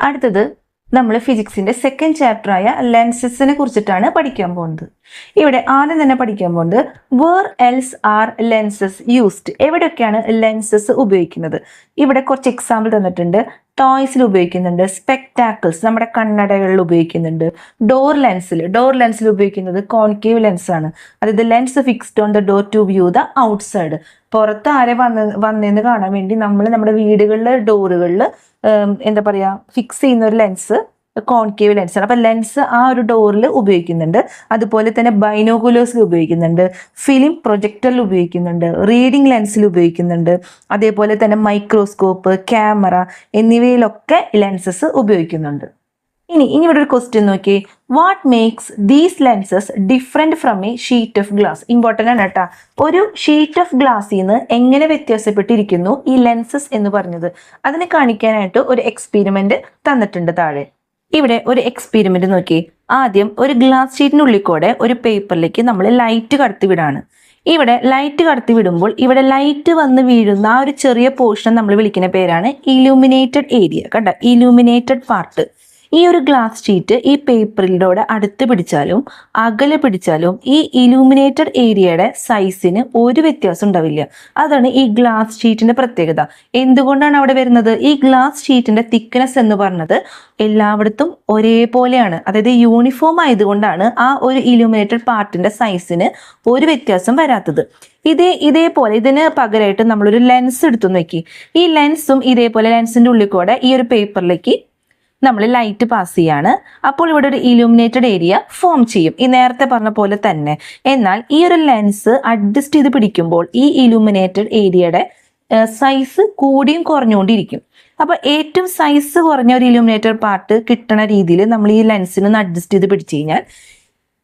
അടുത്തത് നമ്മൾ ഫിസിക്സിന്റെ second chapter ആയ ലെൻസസിനെ കുറിച്ചിട്ടാണ് പഠിക്കാൻ പോകുന്നത്. ഇവിടെ ആദ്യം തന്നെ പഠിക്കാൻ പോകുന്നത് where else are lenses used, എവിടെയൊക്കെയാണ് ലെൻസസ് ഉപയോഗിക്കുന്നത്. ഇവിടെ കുറച്ച് എക്സാമ്പിൾ തന്നിട്ടുണ്ട്. ടോയ്സിൽ ഉപയോഗിക്കുന്നുണ്ട്, സ്പെക്ടാക്കിൾസ് നമ്മുടെ കണ്ണടകളിൽ ഉപയോഗിക്കുന്നുണ്ട്, ഡോർ ലെൻസിൽ ഉപയോഗിക്കുന്നത് കോൺകേവ് ലെൻസ് ആണ്. അതായത് lens fixed on the door to view the outside, പുറത്ത് ആരെ വന്നെന്ന് കാണാൻ വേണ്ടി നമ്മൾ നമ്മുടെ വീടുകളിലെ ഡോറുകളിൽ എന്താ പറയാ ഫിക്സ് ചെയ്യുന്ന ഒരു ലെൻസ് കോൺകേവ് ലെൻസ് ആണ്. അപ്പൊ ലെൻസ് ആ ഒരു ഡോറിൽ ഉപയോഗിക്കുന്നുണ്ട്. അതുപോലെ തന്നെ ബൈനോക്കുലേഴ്സിൽ ഉപയോഗിക്കുന്നുണ്ട്, ഫിലിം പ്രൊജക്ടറിൽ ഉപയോഗിക്കുന്നുണ്ട്, റീഡിംഗ് ലെൻസിൽ ഉപയോഗിക്കുന്നുണ്ട്, അതേപോലെ തന്നെ മൈക്രോസ്കോപ്പ്, ക്യാമറ എന്നിവയിലൊക്കെ ലെൻസസ് ഉപയോഗിക്കുന്നുണ്ട്. ഇനി ഇവിടെ ഒരു ക്വസ്റ്റ്യൻ നോക്കി, what makes these lenses different from a sheet of glass. Important ആണ് കേട്ടാ. ഒരു ഷീറ്റ് ഓഫ് ഗ്ലാസ്സിൽ നിന്ന് എങ്ങനെ വ്യത്യാസപ്പെട്ടിരിക്കുന്നു ഈ ലെൻസസ് എന്ന് പറഞ്ഞത്, അതിനെ കാണിക്കാനായിട്ട് ഒരു എക്സ്പെരിമെന്റ് തന്നിട്ടുണ്ട് താഴെ. ഇവിടെ ഒരു എക്സ്പെരിമെന്റ് നോക്കി. ആദ്യം ഒരു ഗ്ലാസ് ഷീറ്റിനുള്ളിൽ കൂടെ ഒരു പേപ്പറിലേക്ക് നമ്മൾ ലൈറ്റ് കടത്തിവിടാണ്. ഇവിടെ ലൈറ്റ് കടത്തി വിടുമ്പോൾ ഇവിടെ ലൈറ്റ് വന്ന് വീഴുന്ന ആ ഒരു ചെറിയ പോർഷൻ നമ്മൾ വിളിക്കുന്ന പേരാണ് ഇലൂമിനേറ്റഡ് ഏരിയ. കണ്ട, ഇലൂമിനേറ്റഡ് പാർട്ട്. ഈ ഒരു ഗ്ലാസ് ഷീറ്റ് ഈ പേപ്പറിലൂടെ അടുത്ത് പിടിച്ചാലും അകലെ പിടിച്ചാലും ഈ ഇലൂമിനേറ്റഡ് ഏരിയയുടെ സൈസിന് ഒരു വ്യത്യാസം ഉണ്ടാവില്ല. അതാണ് ഈ ഗ്ലാസ് ഷീറ്റിന്റെ പ്രത്യേകത. എന്തുകൊണ്ടാണ് അവിടെ വരുന്നത്? ഈ ഗ്ലാസ് ഷീറ്റിന്റെ തിക്നെസ് എന്ന് പറഞ്ഞത് എല്ലായിടത്തും ഒരേപോലെയാണ്, അതായത് യൂണിഫോം ആയതുകൊണ്ടാണ് ആ ഒരു ഇലൂമിനേറ്റഡ് പാർട്ടിന്റെ സൈസിന് ഒരു വ്യത്യാസം വരാത്തത്. ഇതേപോലെ ഇതിന് പകരമായിട്ട് നമ്മളൊരു ലെൻസ് എടുത്തു നോക്കി. ഈ ലെൻസും ഇതേപോലെ ലെൻസിന്റെ ഉള്ളിൽ കൂടെ ഈ ഒരു പേപ്പറിലേക്ക് നമ്മൾ ലൈറ്റ് പാസ് ചെയ്യാണ്. അപ്പോൾ ഇവിടെ ഒരു ഇലൂമിനേറ്റഡ് ഏരിയ ഫോം ചെയ്യും, ഈ നേരത്തെ പറഞ്ഞ പോലെ തന്നെ. എന്നാൽ ഈ ഒരു ലെൻസ് അഡ്ജസ്റ്റ് ചെയ്ത് പിടിക്കുമ്പോൾ ഈ ഇലൂമിനേറ്റഡ് ഏരിയയുടെ സൈസ് കൂടിയും കുറഞ്ഞുകൊണ്ടിരിക്കും. അപ്പൊ ഏറ്റവും സൈസ് കുറഞ്ഞ ഒരു ഇലൂമിനേറ്റഡ് പാർട്ട് കിട്ടണ രീതിയിൽ നമ്മൾ ഈ ലെൻസിനൊന്ന് അഡ്ജസ്റ്റ് ചെയ്ത് പിടിച്ചു കഴിഞ്ഞാൽ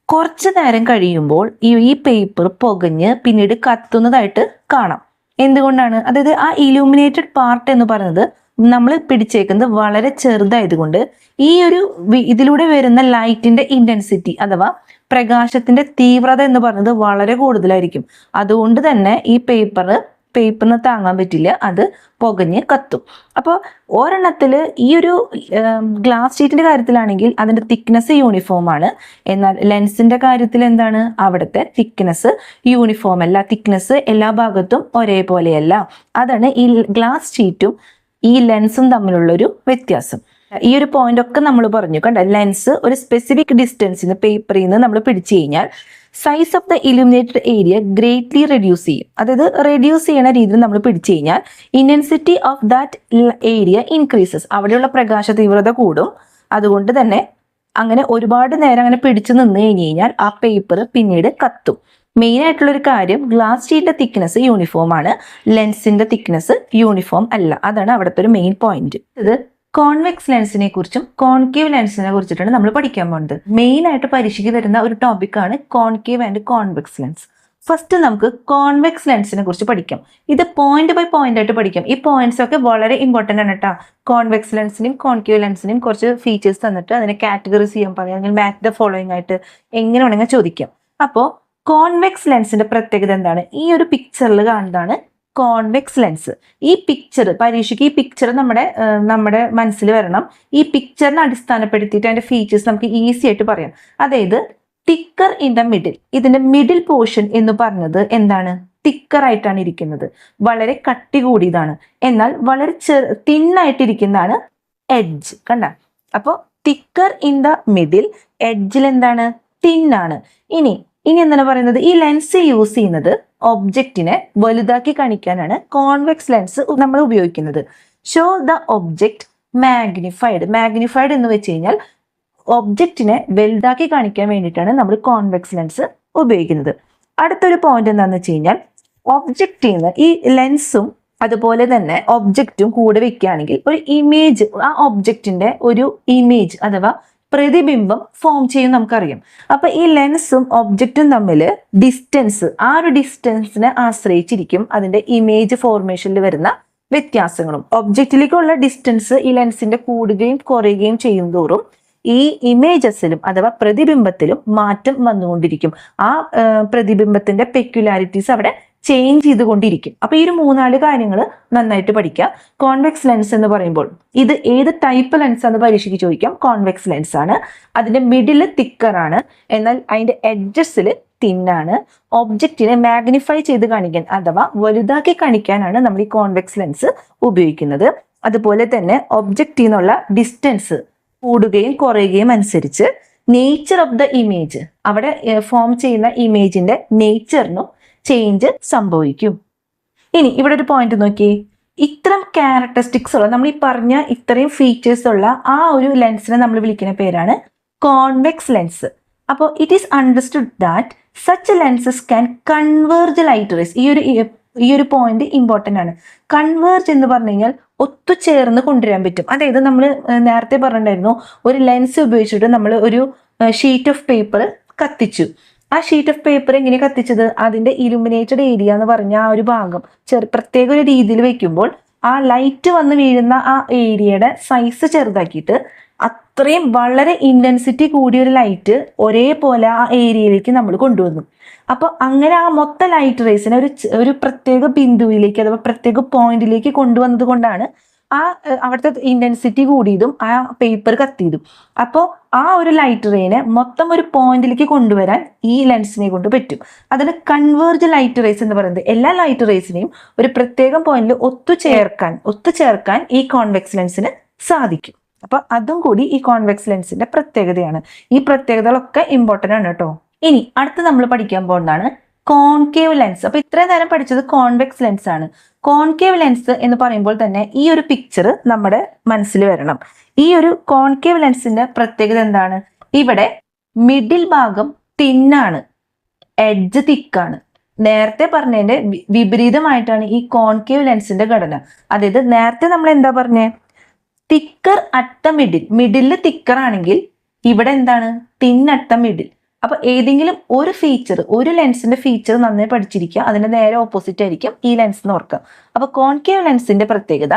കുറച്ചു നേരം കഴിയുമ്പോൾ ഈ പേപ്പർ പുകഞ്ഞ് പിന്നീട് കത്തുന്നതായിട്ട് കാണാം. എന്തുകൊണ്ടാണ്? അതായത് ആ ഇലൂമിനേറ്റഡ് പാർട്ട് എന്ന് പറയുന്നത് നമ്മൾ പിടിച്ചേക്കുന്നത് വളരെ ചെറുതായതുകൊണ്ട് ഈ ഒരു ഇതിലൂടെ വരുന്ന ലൈറ്റിന്റെ ഇന്റൻസിറ്റി അഥവാ പ്രകാശത്തിന്റെ തീവ്രത എന്ന് പറയുന്നത് വളരെ കൂടുതലായിരിക്കും. അതുകൊണ്ട് തന്നെ ഈ പേപ്പറിന് താങ്ങാൻ പറ്റില്ല, അത് പുകഞ്ഞ് കത്തും. അപ്പോൾ ഒരെണ്ണത്തിൽ ഈ ഒരു ഗ്ലാസ് ഷീറ്റിന്റെ കാര്യത്തിലാണെങ്കിൽ അതിന്റെ തിക്നെസ് യൂണിഫോം ആണ്. എന്നാൽ ലെൻസിന്റെ കാര്യത്തിൽ എന്താണ്? അവിടുത്തെ തിക്നെസ് യൂണിഫോം അല്ല, തിക്നെസ് എല്ലാ ഭാഗത്തും ഒരേപോലെയല്ല. അതാണ് ഈ ഗ്ലാസ് ഷീറ്റും ഈ ലെൻസും തമ്മിലുള്ളൊരു വ്യത്യാസം. ഈ ഒരു പോയിന്റ് ഒക്കെ നമ്മൾ പറഞ്ഞു. കണ്ട, ലെൻസ് ഒരു സ്പെസിഫിക് ഡിസ്റ്റൻസിന് പേപ്പറിൽ നിന്ന് നമ്മൾ പിടിച്ചു കഴിഞ്ഞാൽ size of the illuminated area greatly reduce ചെയ്യും. അതായത് റെഡ്യൂസ് ചെയ്യുന്ന രീതിയിൽ നമ്മൾ പിടിച്ചു കഴിഞ്ഞാൽ intensity of that area increases, അവിടെയുള്ള പ്രകാശ തീവ്രത കൂടും. അതുകൊണ്ട് തന്നെ അങ്ങനെ ഒരുപാട് നേരം അങ്ങനെ പിടിച്ചു നിന്ന് കഴിഞ്ഞാൽ ആ പേപ്പർ പിന്നീട് കത്തും. മെയിൻ ആയിട്ടുള്ള ഒരു കാര്യം, ഗ്ലാസ് ഷീറ്റിന്റെ തിക്നെസ് യൂണിഫോം ആണ്, ലെൻസിന്റെ തിക്നെസ് യൂണിഫോം അല്ല. അതാണ് അവിടുത്തെ ഒരു മെയിൻ പോയിന്റ്. ഇത് കോൺവെക്സ് ലെൻസിനെ കുറിച്ചും കോൺകേവ് ലെൻസിനെ കുറിച്ചിട്ടാണ് നമ്മൾ പഠിക്കാൻ പോകുന്നത്. മെയിൻ ആയിട്ട് പരീക്ഷയ്ക്ക് തരുന്ന ഒരു ടോപ്പിക്കാണ് concave and convex lens. First നമുക്ക് കോൺവെക്സ് ലെൻസിനെ കുറിച്ച് പഠിക്കാം. ഇത് പോയിന്റ് ബൈ പോയിന്റ് ആയിട്ട് പഠിക്കാം. ഈ പോയിന്റ്സ് ഒക്കെ വളരെ ഇമ്പോർട്ടന്റ് ആണ് കേട്ടോ. കോൺവെക്സ് ലെൻസിനെയും കോൺകേവ് ലെൻസിനെയും കുറച്ച് ഫീച്ചേഴ്സ് തന്നിട്ട് അതിനെ കാറ്റഗറൈസ് ചെയ്യാൻ പറയാം, അല്ലെങ്കിൽ മാച്ച് ദ ഫോളോയിങ് ആയിട്ട് എങ്ങനെ വേണമെങ്കിൽ ചോദിക്കാം. അപ്പോൾ കോൺവെക്സ് ലെൻസിന്റെ പ്രത്യേകത എന്താണ്? ഈ ഒരു പിക്ചറിൽ കാണുന്നതാണ് കോൺവെക്സ് ലെൻസ്. ഈ പിക്ചർ പരീക്ഷയ്ക്ക് ഈ പിക്ചർ നമ്മുടെ മനസ്സിൽ വരണം. ഈ പിക്ചറിനെ അടിസ്ഥാനപ്പെടുത്തിയിട്ട് അതിന്റെ ഫീച്ചേഴ്സ് നമുക്ക് ഈസി ആയിട്ട് പറയാം. അതായത് തിക്കർ ഇൻ ദ മിഡിൽ, ഇതിന്റെ മിഡിൽ പോർഷൻ എന്ന് പറഞ്ഞത് എന്താണ്? തിക്കർ ആയിട്ടാണ് ഇരിക്കുന്നത്, വളരെ കട്ടി കൂടിയതാണ്. എന്നാൽ വളരെ തിന്നായിട്ടിരിക്കുന്നതാണ് എഡ്ജ്. കണ്ട, അപ്പോൾ തിക്കർ ഇൻ ദ മിഡിൽ, എഡ്ജിൽ എന്താണ്? തിന്നാണ്. ഇനി എന്താണ് പറയുന്നത്? ഈ ലെൻസ് യൂസ് ചെയ്യുന്നത് ഒബ്ജക്റ്റിനെ വലുതാക്കി കാണിക്കാനാണ് കോൺവെക്സ് ലെൻസ് നമ്മൾ ഉപയോഗിക്കുന്നത്. ഷോ ദ ഒബ്ജക്റ്റ് മാഗ്നിഫൈഡ് എന്ന് വെച്ച് കഴിഞ്ഞാൽ ഒബ്ജക്റ്റിനെ വലുതാക്കി കാണിക്കാൻ വേണ്ടിയിട്ടാണ് നമ്മൾ കോൺവെക്സ് ലെൻസ് ഉപയോഗിക്കുന്നത്. അടുത്തൊരു പോയിന്റ് എന്താണെന്ന് വെച്ച് കഴിഞ്ഞാൽ, ഒബ്ജക്റ്റിൽ നിന്ന് ഈ ലെൻസും അതുപോലെ തന്നെ ഒബ്ജക്റ്റും കൂടെ വെക്കുകയാണെങ്കിൽ ഒരു ഇമേജ്, ആ ഒബ്ജക്റ്റിന്റെ ഒരു ഇമേജ് അഥവാ പ്രതിബിംബം ഫോം ചെയ്യും നമുക്കറിയാം. അപ്പൊ ഈ ലെൻസും ഒബ്ജക്റ്റും തമ്മിൽ ഡിസ്റ്റൻസ്, ആ ഒരു ഡിസ്റ്റൻസിനെ ആശ്രയിച്ചിരിക്കും അതിന്റെ ഇമേജ് ഫോർമേഷനിൽ വരുന്ന വ്യത്യാസങ്ങളും. ഒബ്ജക്റ്റിലേക്കുള്ള ഡിസ്റ്റൻസ് ഈ ലെൻസിന്റെ കൂടുകയും കുറയുകയും ചെയ്യും തോറും ഈ ഇമേജസിലും അഥവാ പ്രതിബിംബത്തിലും മാറ്റം വന്നുകൊണ്ടിരിക്കും. ആ പ്രതിബിംബത്തിന്റെ പെക്യുലാരിറ്റീസ് അവിടെ ചേഞ്ച് ചെയ്തുകൊണ്ടിരിക്കും. അപ്പൊ ഈ ഒരു 3-4 കാര്യങ്ങൾ നന്നായിട്ട് പഠിക്കുക. കോൺവെക്സ് ലെൻസ് എന്ന് പറയുമ്പോൾ ഇത് ഏത് ടൈപ്പ് ലെൻസ് ആണെന്ന് പരീക്ഷയ്ക്ക് ചോദിക്കാം. കോൺവെക്സ് ലെൻസ് ആണ്. അതിന്റെ മിഡിൽ തിക്കർ ആണ്, എന്നാൽ അതിന്റെ എഡ്ജസിൽ തിന്നാണ്. ഒബ്ജക്റ്റിനെ മാഗ്നിഫൈ ചെയ്ത് കാണിക്കാൻ അഥവാ വലുതാക്കി കാണിക്കാനാണ് നമ്മൾ ഈ കോൺവെക്സ് ലെൻസ് ഉപയോഗിക്കുന്നത്. അതുപോലെ തന്നെ ഒബ്ജക്റ്റിൽ നിന്നുള്ള ഡിസ്റ്റൻസ് കൂടുകയും കുറയുകയും അനുസരിച്ച് നേച്ചർ ഓഫ് ദ ഇമേജ്, അവിടെ ഫോം ചെയ്യുന്ന ഇമേജിന്റെ നേച്ചറിനും ചേഞ്ച് സംഭവിക്കും. ഇനി ഇവിടെ ഒരു പോയിന്റ് നോക്കി, ഇത്തരം ക്യാരക്ടറിസ്റ്റിക്സ് ഉള്ള, നമ്മൾ ഈ പറഞ്ഞ ഇത്രയും ഫീച്ചേഴ്സ് ഉള്ള ആ ഒരു ലെൻസിനെ നമ്മൾ വിളിക്കുന്ന പേരാണ് കോൺവെക്സ് ലെൻസ്. അപ്പോൾ it is understood that such lenses can converge light rays. ഈ ഒരു പോയിന്റ് ഇമ്പോർട്ടൻ്റ് ആണ്. കൺവേർജ് എന്ന് പറഞ്ഞു കഴിഞ്ഞാൽ ഒത്തുചേർന്ന് കൊണ്ടുവരാൻ പറ്റും. അതായത് നമ്മൾ നേരത്തെ പറഞ്ഞിട്ടുണ്ടായിരുന്നു, ഒരു ലെൻസ് ഉപയോഗിച്ചിട്ട് നമ്മൾ ഒരു ഷീറ്റ് ഓഫ് പേപ്പർ കത്തിച്ചു. ആ ഷീറ്റ് ഓഫ് പേപ്പർ എങ്ങനെ കത്തിച്ചത്, അതിന്റെ ഇലുമിനേറ്റഡ് ഏരിയ എന്ന് പറഞ്ഞ ആ ഒരു ഭാഗം പ്രത്യേക ഒരു രീതിയിൽ വെക്കുമ്പോൾ ആ ലൈറ്റ് വന്ന് വീഴുന്ന ആ ഏരിയയുടെ സൈസ് ചെറുതാക്കിയിട്ട് അത്രയും വളരെ ഇന്റൻസിറ്റി കൂടിയ ഒരു ലൈറ്റ് ഒരേപോലെ ആ ഏരിയയിലേക്ക് നമ്മൾ കൊണ്ടുവന്നു. അപ്പൊ അങ്ങനെ ആ മൊത്തം ലൈറ്റ് റേസിനെ ഒരു പ്രത്യേക ബിന്ദുവിലേക്ക് അഥവാ പ്രത്യേക പോയിന്റിലേക്ക് കൊണ്ടുവന്നത് കൊണ്ടാണ് അവിടുത്തെ ഇന്റൻസിറ്റി കൂടിയതും ആ പേപ്പർ കത്തിയതും. അപ്പോൾ ആ ഒരു ലൈറ്റ് റേനെ മൊത്തം ഒരു പോയിന്റിലേക്ക് കൊണ്ടുവരാൻ ഈ ലെൻസിനെ കൊണ്ട് പറ്റും. അതിന് കൺവേർജ് ലൈറ്റ് റേസ് എന്ന് പറയുന്നത് എല്ലാ ലൈറ്റ് റേസിനെയും ഒരു പ്രത്യേക പോയിന്റിൽ ഒത്തുചേർക്കാൻ ഈ കോൺവെക്സ് ലെൻസിന് സാധിക്കും. അപ്പൊ അതും കൂടി ഈ കോൺവെക്സ് ലെൻസിന്റെ പ്രത്യേകതയാണ്. ഈ പ്രത്യേകതകളൊക്കെ ഇമ്പോർട്ടൻ്റ് ആണ് കേട്ടോ. ഇനി അടുത്ത് നമ്മൾ പഠിക്കാൻ പോകുന്നതാണ് കോൺകേവ് ലെൻസ്. അപ്പൊ ഇത്രയും നേരം പഠിച്ചത് കോൺവെക്സ് ലെൻസ് ആണ്. കോൺകേവ് ലെൻസ് എന്ന് പറയുമ്പോൾ തന്നെ ഈ ഒരു പിക്ചർ നമ്മുടെ മനസ്സിൽ വരണം. ഈ ഒരു കോൺകേവ് ലെൻസിന്റെ പ്രത്യേകത എന്താണ്? ഇവിടെ മിഡിൽ ഭാഗം തിന്നാണ്, എഡ്ജ് തിക്കാണ്. നേരത്തെ പറഞ്ഞതിന്റെ വിപരീതമായിട്ടാണ് ഈ കോൺകേവ് ലെൻസിന്റെ ഘടന. അതായത് നേരത്തെ നമ്മൾ എന്താ പറഞ്ഞേ, thicker at the middle thicker ആണെങ്കിൽ ഇവിടെ എന്താണ്, തിൻ അറ്റ് ദ മിഡിൽ. അപ്പൊ ഏതെങ്കിലും ഒരു ലെൻസിന്റെ ഫീച്ചർ നന്നായി പഠിച്ചിരിക്കുക, അതിന്റെ നേരെ ഓപ്പോസിറ്റ് ആയിരിക്കും ഈ ലെൻസ് എന്ന് ഓർക്കുക. അപ്പൊ കോൺകേവ് ലെൻസിന്റെ പ്രത്യേകത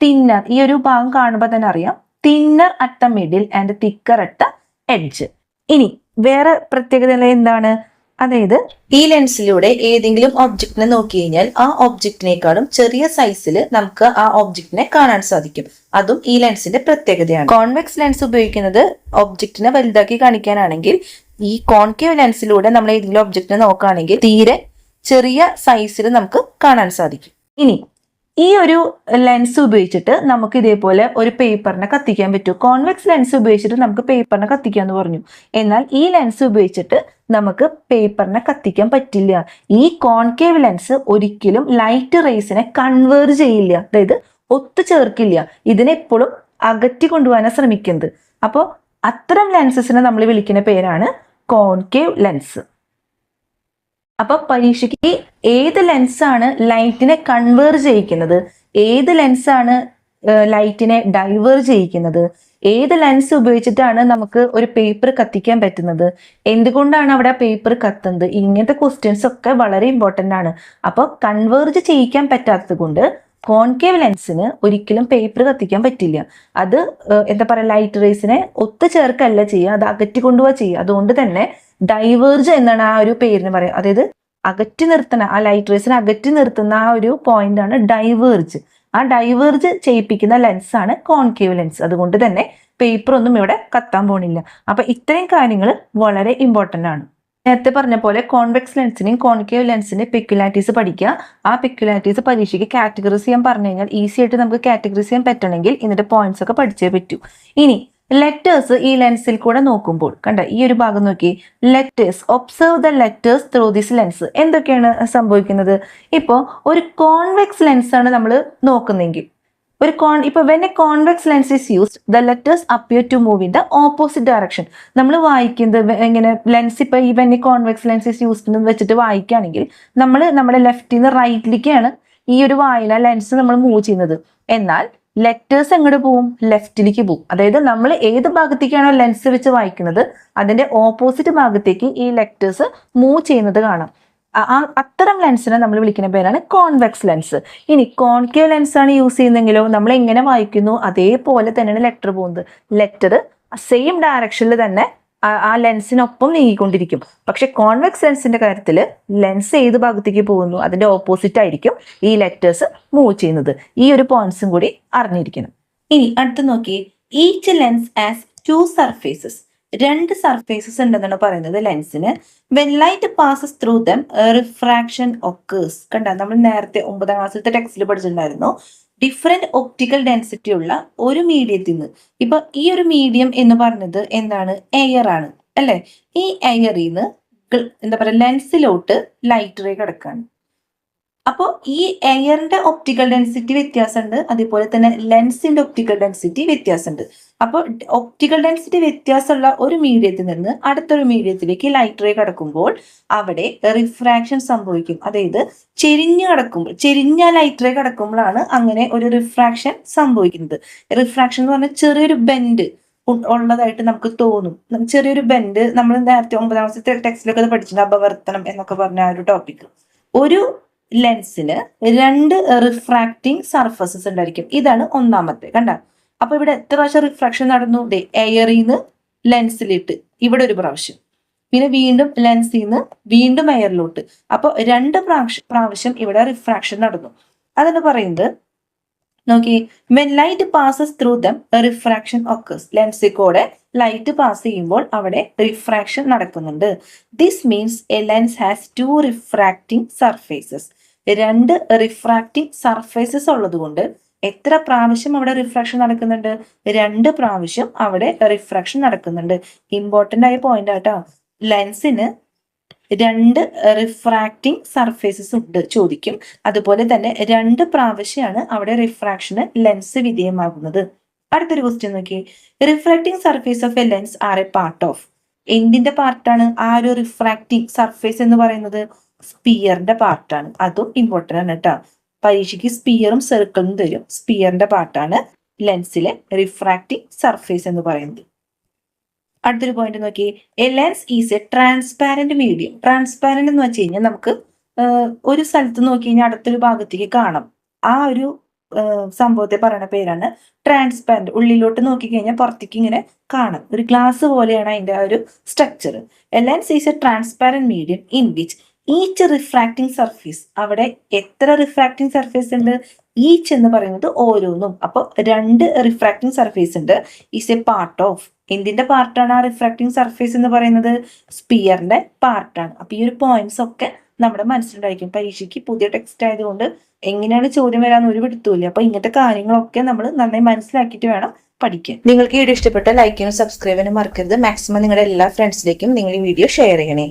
തിന്നർ, ഈ ഒരു ഭാഗം കാണുമ്പോൾ തന്നെ അറിയാം, thinner at the middle and thicker at the edge. ഇനി വേറെ പ്രത്യേകത എന്താണ്? അതായത് ഈ ലെൻസിലൂടെ ഏതെങ്കിലും ഒബ്ജക്റ്റിനെ നോക്കി കഴിഞ്ഞാൽ ആ ഒബ്ജക്റ്റിനേക്കാളും ചെറിയ സൈസിൽ നമുക്ക് ആ ഒബ്ജക്റ്റിനെ കാണാൻ സാധിക്കും. അതും ഈ ലെൻസിന്റെ പ്രത്യേകതയാണ്. കോൺവെക്സ് ലെൻസ് ഉപയോഗിക്കുന്നത് ഒബ്ജക്റ്റിനെ വലുതാക്കി കാണിക്കാനാണെങ്കിൽ, ഈ കോൺകേവ് ലെൻസിലൂടെ നമ്മൾ ഏതെങ്കിലും ഒബ്ജക്റ്റിനെ നോക്കുകയാണെങ്കിൽ തീരെ ചെറിയ സൈസിൽ നമുക്ക് കാണാൻ സാധിക്കും. ഇനി ഈ ഒരു ലെൻസ് ഉപയോഗിച്ചിട്ട് നമുക്ക് ഇതേപോലെ ഒരു പേപ്പറിനെ കത്തിക്കാൻ പറ്റും. കോൺവെക്സ് ലെൻസ് ഉപയോഗിച്ചിട്ട് നമുക്ക് പേപ്പറിനെ കത്തിക്കാന്ന് പറഞ്ഞു. എന്നാൽ ഈ ലെൻസ് ഉപയോഗിച്ചിട്ട് നമുക്ക് പേപ്പറിനെ കത്തിക്കാൻ പറ്റില്ല. ഈ കോൺകേവ് ലെൻസ് ഒരിക്കലും ലൈറ്റ് റേസിനെ കൺവേർജ് ചെയ്യില്ല, അതായത് ഒത്തുചേർക്കില്ല. ഇതിനെപ്പോഴും അകറ്റി കൊണ്ടുപോകാനാണ് ശ്രമിക്കുന്നത്. അപ്പോൾ അത്തരം ലെൻസസിനെ നമ്മൾ വിളിക്കുന്ന പേരാണ് കോൺകേവ് ലെൻസ്. അപ്പൊ പരീക്ഷയ്ക്ക് ഏത് ലെൻസാണ് ലൈറ്റിനെ കൺവേർജ് ചെയ്യിക്കുന്നത്, ഏത് ലെൻസാണ് ലൈറ്റിനെ ഡൈവേർജ് ചെയ്യിക്കുന്നത്, ഏത് ലെൻസ് ഉപയോഗിച്ചിട്ടാണ് നമുക്ക് ഒരു പേപ്പർ കത്തിക്കാൻ പറ്റുന്നത്, എന്തുകൊണ്ടാണ് അവിടെ പേപ്പർ കത്തുന്നത്, ഇങ്ങനത്തെ ക്വസ്റ്റ്യൻസ് ഒക്കെ വളരെ ഇമ്പോർട്ടൻ്റ് ആണ്. അപ്പോൾ കൺവേർജ് ചെയ്യിക്കാൻ പറ്റാത്തത് കൊണ്ട് കോൺകേവ് ലെൻസിന് ഒരിക്കലും പേപ്പർ കത്തിക്കാൻ പറ്റില്ല. അത് എന്താ പറയുക, ലൈറ്റ് റേസിനെ ഒത്തുചേർക്കല്ല ചെയ്യുക, അത് അകറ്റി കൊണ്ടുപോവുക ചെയ്യുക. അതുകൊണ്ട് തന്നെ ഡൈവേർജ് എന്നാണ് ആ ഒരു പേരിന് പറയുക. അതായത് അകറ്റി നിർത്തുന്ന, ആ ലൈറ്റ് റേസിനെ അകറ്റി നിർത്തുന്ന ആ ഒരു പോയിന്റ് ആണ് ഡൈവേർജ്. ആ ഡൈവേർജ് ചെയ്യിപ്പിക്കുന്ന ലെൻസാണ് കോൺകേവ് ലെൻസ്. അതുകൊണ്ട് തന്നെ പേപ്പർ ഒന്നും ഇവിടെ കത്താൻ പോണില്ല. അപ്പൊ ഇത്രയും കാര്യങ്ങൾ വളരെ ഇമ്പോർട്ടൻ്റ് ആണ്. നേരത്തെ പറഞ്ഞ പോലെ കോൺവെക്സ് ലെൻസിനെയും കോൺകേവ് ലെൻസിന്റെ പെക്യുലാരിറ്റീസ് പഠിക്കുക. ആ പെക്യുലാരിറ്റീസ് പരീക്ഷയ്ക്ക് കാറ്റഗറൈസ് ചെയ്യാൻ പറഞ്ഞു കഴിഞ്ഞാൽ ഈസി ആയിട്ട് നമുക്ക് കാറ്റഗറൈസ് ചെയ്യാൻ പറ്റണമെങ്കിൽ ഇതിന്റെ പോയിന്റ്സ് ഒക്കെ പഠിച്ചേ പറ്റൂ. ഇനി ലെറ്റേഴ്സ് ഈ ലെൻസിൽ കൂടെ നോക്കുമ്പോൾ കണ്ട ഈ ഒരു ഭാഗം നോക്കി, letters, observe the letters through this lens. എന്തൊക്കെയാണ് സംഭവിക്കുന്നത്? ഇപ്പോൾ ഒരു കോൺവെക്സ് ലെൻസ് ആണ് നമ്മൾ നോക്കുന്നെങ്കിൽ, when a convex lens is used, the letters appear to move in the opposite direction. നമ്മൾ വായിക്കുന്നത് എങ്ങനെ, ലെൻസ് ഇപ്പൊ when a convex lens is used എന്ന് വെച്ചിട്ട് വായിക്കുകയാണെങ്കിൽ നമ്മൾ നമ്മുടെ ലെഫ്റ്റിൽ നിന്ന് റൈറ്റിലേക്കാണ് ഈ ഒരു വായന ലെൻസ് നമ്മൾ മൂവ് ചെയ്യുന്നത്. എന്നാൽ ലെറ്റേഴ്സ് എങ്ങോട്ട് പോവും? ലെഫ്റ്റിലേക്ക് പോവും. അതായത് നമ്മൾ ഏത് ഭാഗത്തേക്കാണോ ലെൻസ് വെച്ച് വായിക്കുന്നത് അതിന്റെ ഓപ്പോസിറ്റ് ഭാഗത്തേക്ക് ഈ ലെറ്റേഴ്സ് മൂവ് ചെയ്യുന്നത് കാണാം. അത്തരം ലെൻസിനെ നമ്മൾ വിളിക്കുന്ന പേരാണ് കോൺവെക്സ് ലെൻസ്. ഇനി കോൺകേവ് ലെൻസ് ആണ് യൂസ് ചെയ്യുന്നെങ്കിലോ നമ്മൾ എങ്ങനെ വായിക്കുന്നു അതേപോലെ തന്നെയാണ് ലെറ്റർ പോകുന്നത്. ലെറ്റർ സെയിം ഡയറക്ഷനിൽ തന്നെ ആ ലെൻസിനൊപ്പം നീങ്ങിക്കൊണ്ടിരിക്കും. പക്ഷെ കോൺവെക്സ് ലെൻസിന്റെ കാര്യത്തിൽ ലെൻസ് ഏത് ഭാഗത്തേക്ക് പോകുന്നു അതിന്റെ ഓപ്പോസിറ്റ് ആയിരിക്കും ഈ ലെറ്റേഴ്സ് മൂവ് ചെയ്യുന്നത്. ഈ ഒരു പോയിന്റ്സും കൂടി അറിഞ്ഞിരിക്കണം. ഇനി അടുത്ത് നോക്കി, each lens has 2 surfaces. 2 surfaces ഉണ്ടെന്നാണ് പറയുന്നത് ലെൻസിന്. When light passes through them refraction occurs. കണ്ട, നമ്മൾ നേരത്തെ 9ാം ക്ലാസ്സിലത്തെ ടെക്സ്റ്റിൽ പഠിച്ചിട്ടുണ്ടായിരുന്നു. ഡിഫറെന്റ് ഒപ്റ്റിക്കൽ ഡെൻസിറ്റി ഉള്ള ഒരു മീഡിയത്തിൽ നിന്ന്, ഇപ്പൊ ഈ ഒരു മീഡിയം എന്ന് പറഞ്ഞത് എന്താണ്? എയർ ആണ് അല്ലെ? ഈ എയറിൽ നിന്ന് എന്താ പറയുക, ലെൻസിലോട്ട് ലൈറ്റ് റേ കിടക്കാണ്. അപ്പോൾ ഈ എയറിന്റെ ഒപ്റ്റിക്കൽ ഡെൻസിറ്റി വ്യത്യാസമുണ്ട്, അതേപോലെ തന്നെ ലെൻസിന്റെ ഒപ്റ്റിക്കൽ ഡെൻസിറ്റി വ്യത്യാസമുണ്ട്. അപ്പോൾ ഒപ്റ്റിക്കൽ ഡെൻസിറ്റി വ്യത്യാസമുള്ള ഒരു മീഡിയത്തിൽ നിന്ന് അടുത്തൊരു മീഡിയത്തിലേക്ക് ലൈറ്റ് റേ കടക്കുമ്പോൾ അവിടെ റിഫ്രാക്ഷൻ സംഭവിക്കും. അതായത് ചെരിഞ്ഞ ലൈറ്റ് റേ കടക്കുമ്പോഴാണ് അങ്ങനെ ഒരു റിഫ്രാക്ഷൻ സംഭവിക്കുന്നത്. റിഫ്രാക്ഷൻ എന്ന് പറഞ്ഞാൽ ചെറിയൊരു ബെൻഡ് ഉള്ളതായിട്ട് നമുക്ക് തോന്നും. ചെറിയൊരു ബെൻഡ് നമ്മൾ നേരത്തെ 9ാം ക്ലാസ്സിലെ ടെക്സ്റ്റിലൊക്കെ പഠിച്ചിട്ടുണ്ട്, അപവർത്തനം എന്നൊക്കെ പറഞ്ഞ ആ ഒരു ടോപ്പിക്. ഒരു ലെൻസിന് 2 റിഫ്രാക്റ്റിംഗ് സർഫസസ് ഉണ്ടായിരിക്കും. ഇതാണ് ഒന്നാമത്തെ. കണ്ട, അപ്പൊ ഇവിടെ എത്ര പ്രാവശ്യം റിഫ്രാക്ഷൻ നടന്നു? എയറിൽ നിന്ന് ലെൻസിലിട്ട് ഇവിടെ ഒരു പ്രാവശ്യം, പിന്നെ വീണ്ടും ലെൻസിൽ നിന്ന് വീണ്ടും എയറിലോട്ട്. അപ്പൊ 2 പ്രാവശ്യം ഇവിടെ റിഫ്രാക്ഷൻ നടന്നു. അതാണ് പറയുന്നത്. നോക്കി, when light passes through them refraction occurs. ലെൻസിൽ കൂടെ ലൈറ്റ് പാസ് ചെയ്യുമ്പോൾ അവിടെ റിഫ്രാക്ഷൻ നടക്കുന്നുണ്ട്. This means a lens has 2 refracting surfaces. 2 refracting surfaces ഉള്ളത് കൊണ്ട് എത്ര പ്രാവശ്യം അവിടെ റിഫ്രാക്ഷൻ നടക്കുന്നുണ്ട്? 2 പ്രാവശ്യം അവിടെ റിഫ്രാക്ഷൻ നടക്കുന്നുണ്ട്. ഇമ്പോർട്ടന്റ് ആയ പോയിന്റ് ആട്ടോ. ലെൻസിന് 2 റിഫ്രാക്റ്റിംഗ് സർഫേസസ് ഉണ്ട് ചോദിക്കും. അതുപോലെ തന്നെ 2 പ്രാവശ്യമാണ് അവിടെ റിഫ്രാക്ഷന് ലെൻസ് വിധേയമാകുന്നത്. അടുത്തൊരു ക്വസ്റ്റ്യൻ നോക്കി, refracting surface of a lens are a part of. എന്തിന്റെ പാർട്ടാണ് ആ ഒരു റിഫ്രാക്റ്റിംഗ് സർഫേസ് എന്ന് പറയുന്നത്? സ്പിയറിന്റെ പാർട്ടാണ്. അതും ഇമ്പോർട്ടന്റ് ആണ് കേട്ടോ. പരീക്ഷയ്ക്ക് സ്പിയറും സർക്കിളും തരും. സ്പിയറിന്റെ പാർട്ടാണ് ലെൻസിലെ റിഫ്രാക്റ്റിംഗ് സർഫേസ് എന്ന് പറയുന്നത്. അടുത്തൊരു പോയിന്റ് നോക്കി, A lens is A transparent medium. Transparent എന്ന് വെച്ച് കഴിഞ്ഞാൽ നമുക്ക് ഒരു സ്ഥലത്ത് നോക്കി കഴിഞ്ഞാൽ അടുത്തൊരു ഭാഗത്തേക്ക് കാണാം. ആ ഒരു സംഭവത്തെ പറയുന്ന പേരാണ് ട്രാൻസ്പാരന്റ്. ഉള്ളിലോട്ട് നോക്കിക്കഴിഞ്ഞാൽ പുറത്തേക്ക് ഇങ്ങനെ കാണാം. ഒരു ഗ്ലാസ് പോലെയാണ് അതിന്റെ ആ ഒരു structure. A lens is A transparent medium in which each refracting surface. അവിടെ എത്ര റിഫ്രാക്റ്റിംഗ് സർഫേസ് ഉണ്ട്? ഈച്ച് എന്ന് പറയുന്നത് ഓരോന്നും. അപ്പോൾ 2 റിഫ്രാക്റ്റിംഗ് സർഫേസ് ഉണ്ട്. Is A part of. എന്തിന്റെ പാർട്ടാണ് ആ റിഫ്രാക്റ്റിംഗ് സർഫേസ് എന്ന് പറയുന്നത്? സ്പിയറിന്റെ പാർട്ടാണ്. അപ്പൊ ഈ ഒരു പോയിന്റ്സ് ഒക്കെ നമ്മുടെ മനസ്സിലുണ്ടായിരിക്കും. പരീക്ഷയ്ക്ക് പുതിയ ടെക്സ്റ്റ് ആയതുകൊണ്ട് എങ്ങനെയാണ് ചോദ്യം വരാൻ ഒരു പിടുത്തമില്ല. അപ്പൊ ഇങ്ങനത്തെ കാര്യങ്ങളൊക്കെ നമ്മൾ നന്നായി മനസ്സിലാക്കിയിട്ട് വേണം പഠിക്കാൻ. നിങ്ങൾക്ക് ഈ വീഡിയോ ഇഷ്ടപ്പെട്ട ലൈക്ക് ചെയ്യാനും സബ്സ്ക്രൈബ് ചെയ്യാനും മറക്കരുത്. മാക്സിമം നിങ്ങളുടെ എല്ലാ ഫ്രണ്ട്സിലേക്കും നിങ്ങൾ ഈ വീഡിയോ ഷെയർ ചെയ്യണേ.